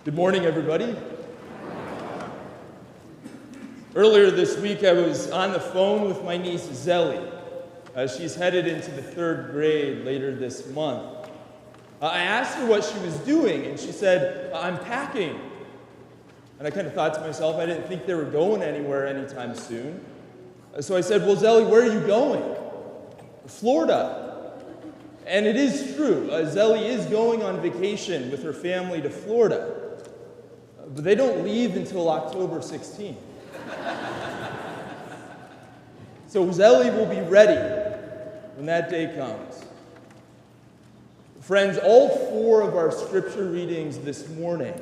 Good morning, everybody. Earlier this week, I was on the phone with my niece, Zelly. She's headed into the 3rd grade later this month. I asked her what she was doing, and she said, "I'm packing." And I kind of thought to myself, I didn't think they were going anywhere anytime soon. So I said, "Well, Zelly, where are you going?" "Florida." And it is true. Zelly is going on vacation with her family to Florida. But they don't leave until October 16th. So Zelly will be ready when that day comes. Friends, all 4 of our scripture readings this morning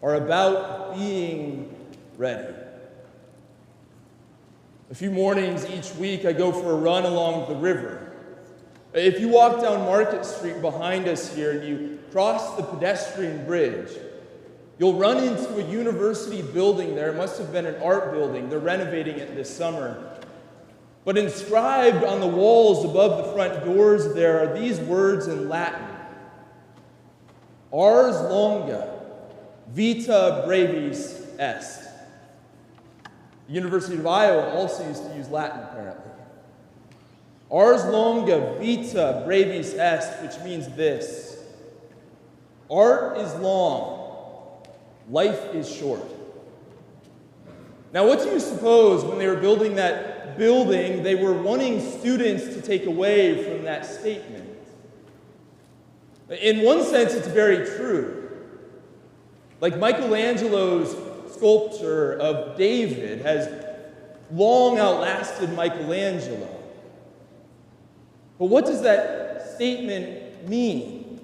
are about being ready. A few mornings each week, I go for a run along the river. If you walk down Market Street behind us here and you cross the pedestrian bridge, you'll run into a university building there. It must have been an art building. They're renovating it this summer. But inscribed on the walls above the front doors there are these words in Latin: Ars longa, vita brevis est. The University of Iowa also used to use Latin, apparently. Ars longa, vita brevis est, which means this: art is long, life is short. Now, what do you suppose when they were building that building, they were wanting students to take away from that statement? In one sense, it's very true. Like Michelangelo's sculpture of David has long outlasted Michelangelo. But what does that statement mean?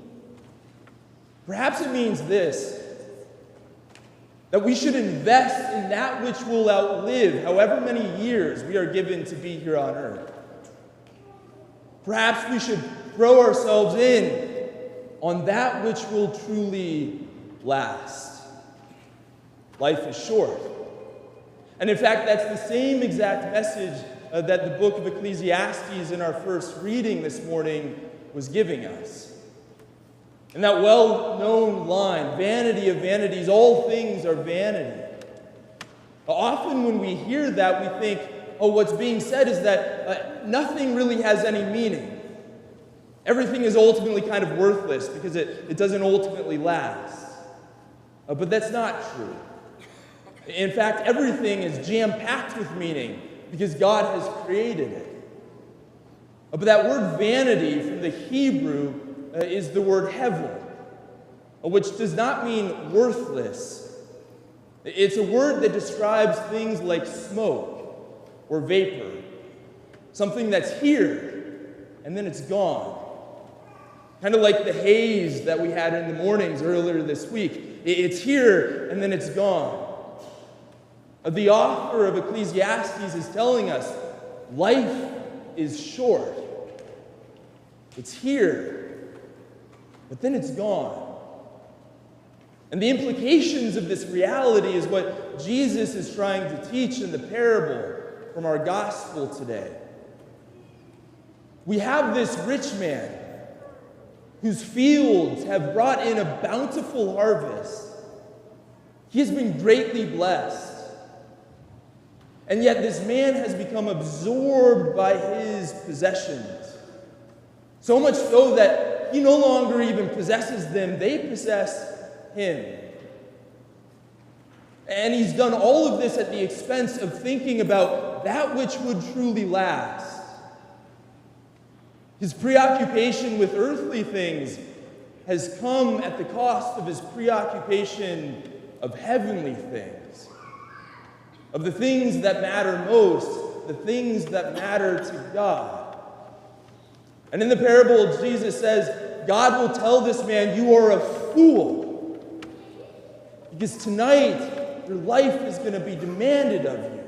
Perhaps it means this: that we should invest in that which will outlive however many years we are given to be here on earth. Perhaps we should throw ourselves in on that which will truly last. Life is short. And in fact, that's the same exact message that the book of Ecclesiastes in our first reading this morning was giving us. And that well-known line, "Vanity of vanities, all things are vanity." Often when we hear that, we think, what's being said is that nothing really has any meaning. Everything is ultimately kind of worthless because it doesn't ultimately last. But that's not true. In fact, everything is jam-packed with meaning because God has created it. But that word vanity from the Hebrew is the word hevel, which does not mean worthless. It's a word that describes things like smoke or vapor, something that's here and then it's gone. Kind of like the haze that we had in the mornings earlier this week. It's here and then it's gone. The author of Ecclesiastes is telling us life is short. It's here, but then it's gone. And the implications of this reality is what Jesus is trying to teach in the parable from our gospel today. We have this rich man whose fields have brought in a bountiful harvest. He has been greatly blessed. And yet this man has become absorbed by his possessions. So much so that he no longer even possesses them, they possess him. And he's done all of this at the expense of thinking about that which would truly last. His preoccupation with earthly things has come at the cost of his preoccupation of heavenly things, of the things that matter most, the things that matter to God. And in the parable, Jesus says, God will tell this man, "You are a fool, because tonight your life is going to be demanded of you,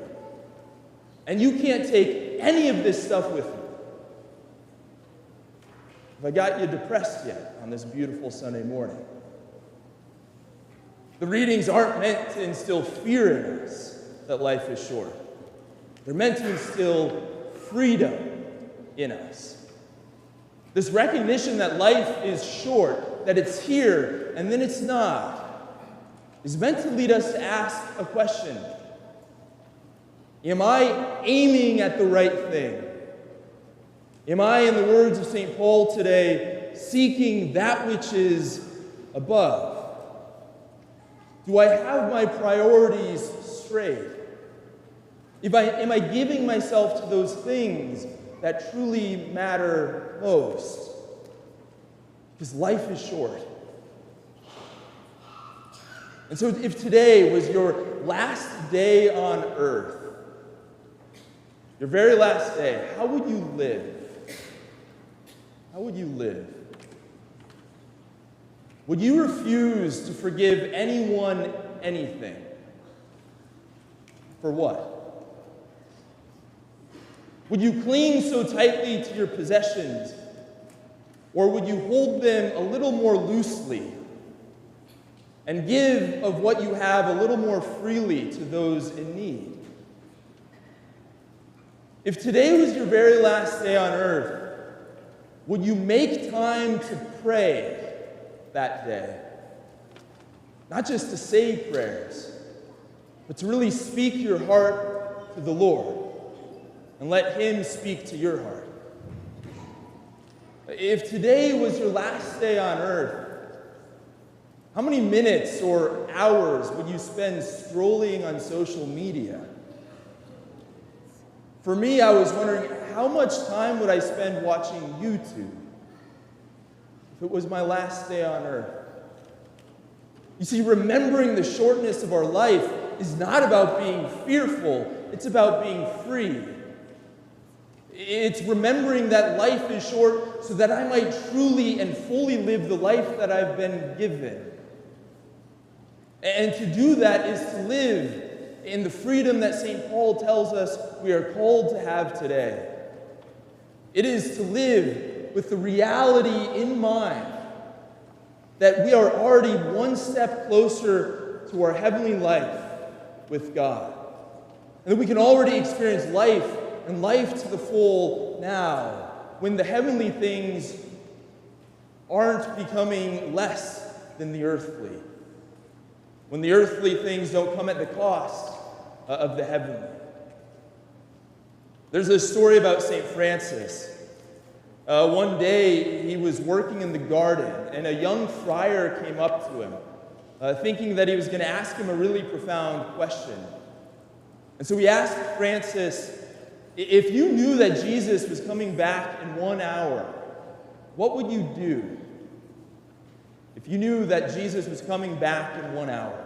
and you can't take any of this stuff with you." Have I got you depressed yet on this beautiful Sunday morning? The readings aren't meant to instill fear in us that life is short. They're meant to instill freedom in us. This recognition that life is short that it's here and then it's not, is meant to lead us to ask a question. Am I aiming at the right thing? Am I, in the words of St. Paul today, seeking that which is above? Do I have my priorities straight? Am I giving myself to those things that truly matter most? Because life is short. And so if today was your last day on earth, your very last day, how would you live? How would you live? Would you refuse to forgive anyone anything? For what? Would you cling so tightly to your possessions, or would you hold them a little more loosely and give of what you have a little more freely to those in need? If today was your very last day on earth, would you make time to pray that day? Not just to say prayers, but to really speak your heart to the Lord and let Him speak to your heart. If today was your last day on earth, how many minutes or hours would you spend strolling on social media? For me, I was wondering, how much time would I spend watching YouTube if it was my last day on earth? You see, remembering the shortness of our life is not about being fearful, it's about being free. It's remembering that life is short so that I might truly and fully live the life that I've been given. And to do that is to live in the freedom that St. Paul tells us we are called to have today. It is to live with the reality in mind that we are already one step closer to our heavenly life with God. And that we can already experience life and life to the full now, when the heavenly things aren't becoming less than the earthly. When the earthly things don't come at the cost of the heavenly. There's a story about St. Francis. One day he was working in the garden, and a young friar came up to him, thinking that he was going to ask him a really profound question. And so he asked Francis, if you knew that Jesus was coming back in 1 hour, what would you do? If you knew that Jesus was coming back in 1 hour.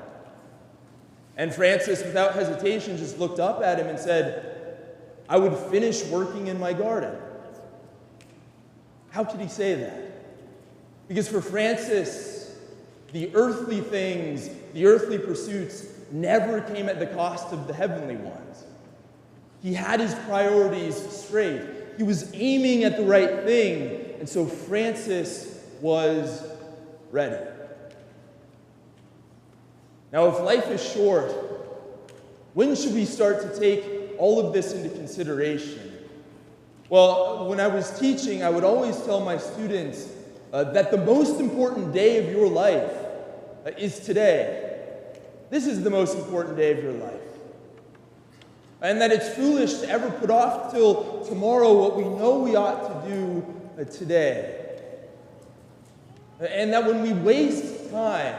And Francis, without hesitation, just looked up at him and said, I would finish working in my garden. How could he say that? Because for Francis, the earthly things, the earthly pursuits, never came at the cost of the heavenly ones. He had his priorities straight. He was aiming at the right thing, and so Francis was ready. Now, if life is short, when should we start to take all of this into consideration? Well, when I was teaching, I would always tell my students that the most important day of your life is today. This is the most important day of your life. And that it's foolish to ever put off till tomorrow what we know we ought to do today. And that when we waste time,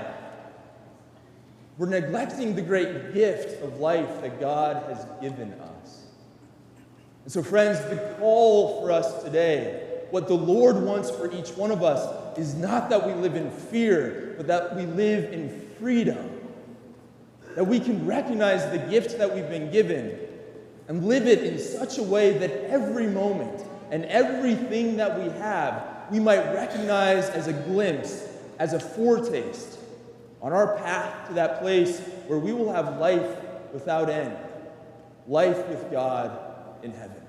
we're neglecting the great gift of life that God has given us. And so, friends, the call for us today, what the Lord wants for each one of us, is not that we live in fear, but that we live in freedom. That we can recognize the gift that we've been given and live it in such a way that every moment and everything that we have, we might recognize as a glimpse, as a foretaste on our path to that place where we will have life without end, life with God in heaven.